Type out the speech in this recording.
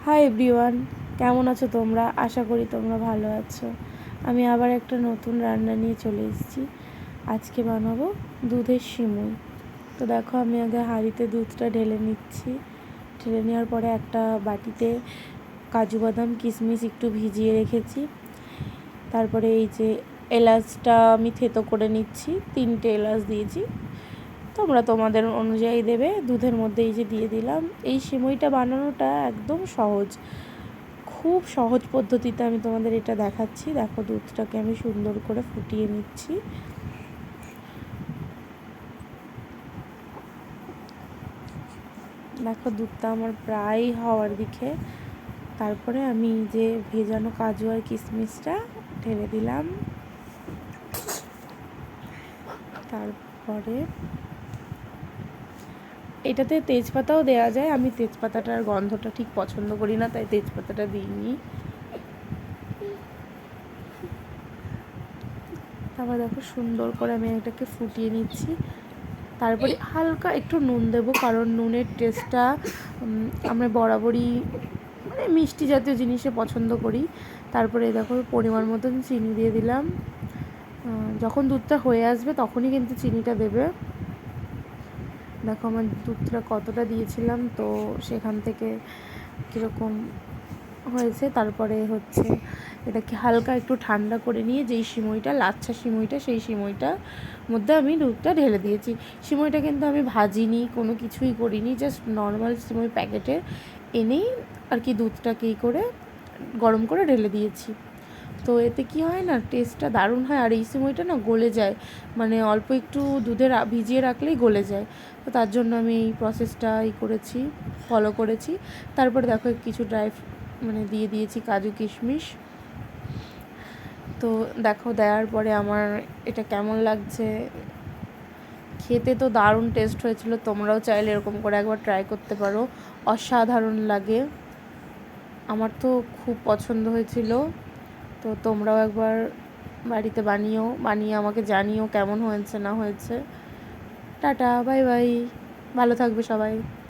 Hi everyone, কেমন আছো তোমরা? আশা করি তোমরা ভালো আছো। আমি আবার একটা নতুন রান্না নিয়ে চলে এসেছি। আজকে বানাবো দুধের সিমুই। তো দেখো, আমি আগে হাঁড়িতে দুধটা ঢেলে নিচ্ছি। ঢেলে নেওয়ার পরে একটা বাটিতে কাজু বাদাম কিশমিশ একটু ভিজিয়ে রেখেছি। তারপরে এই যে এলাচটা আমি থেতো করে নিচ্ছি, 3টে এলাচ দিয়েছি। তোমরা তোমাদের অনুযায়ী দেবে। দুধের মধ্যে এই যে দিয়ে দিলাম। এই সিমুইটা বানানোটা একদম সহজ, খুব সহজ পদ্ধতিতে আমি তোমাদের এটা দেখাচ্ছি। দেখো, দুধটাকে আমি সুন্দর করে ফুটিয়ে নিচ্ছি। দেখো, দুধটা আমার প্রায় হওয়ার দিকে। তারপরে আমি যে ভেজানো কাজু আর কিশমিশটা ঢেলে দিলাম। তারপরে এটাতে তেজপাতাও দেওয়া যায়। আমি তেজপাতাটার গন্ধটা ঠিক পছন্দ করি না, তাই তেজপাতাটা দিইনি। তারপর দেখো, সুন্দর করে আমি এটাকে ফুটিয়ে নিচ্ছি। তারপরে হালকা একটু নুন দেবো, কারণ নুনের টেস্টটা আমরা বরাবরই মানে মিষ্টি জাতীয় জিনিসে পছন্দ করি। তারপরে দেখো, পরিমাণ মতন চিনি দিয়ে দিলাম। যখন দুধটা হয়ে আসবে তখনই কিন্তু চিনিটা দেবে। দেখো, আমার দুধটা কতটা দিয়েছিলাম, তো সেখান থেকে কীরকম হয়েছে। তারপরে হচ্ছে এটাকে হালকা একটু ঠান্ডা করে নিয়ে যেই সিমইটা, লাচ্ছা সিমইটা, সেই সিমইটার মধ্যে আমি দুধটা ঢেলে দিয়েছি। সিমইটা কিন্তু আমি ভাজিনি, কোনো কিছুই করিনি, জাস্ট নর্মাল সিমই প্যাকেটে এনেই আর কি দুধটাকে করে গরম করে ঢেলে দিয়েছি। তো এতে কি হয় না, টেস্টটা দারুণ হয়। আর এই সিমইটা না গলে যায়, মানে অল্প একটু দুধে ভিজিয়ে রাখলেই গলে যায়। তো তার জন্য আমি এই প্রসেসটা করেছি, ফলো করেছি। তারপরে দেখো, কিছু মানে দিয়ে দিয়েছি কাজু কিশমিশ। তো দেখো, দেওয়ার পরে আমার এটা কেমন লাগছে। খেতে তো দারুণ টেস্ট হয়েছিল। তোমরাও চাইলে এরকম করে একবার ট্রাই করতে পারো, অসাধারণ লাগে। আমার তো খুব পছন্দ হয়েছিল। তো তোমরাও একবার বাড়িতে বানিয়ে আমাকে জানিও কেমন হয়েছে না হয়েছে। টাটা, বাই বাই, ভালো থাকবে সবাই।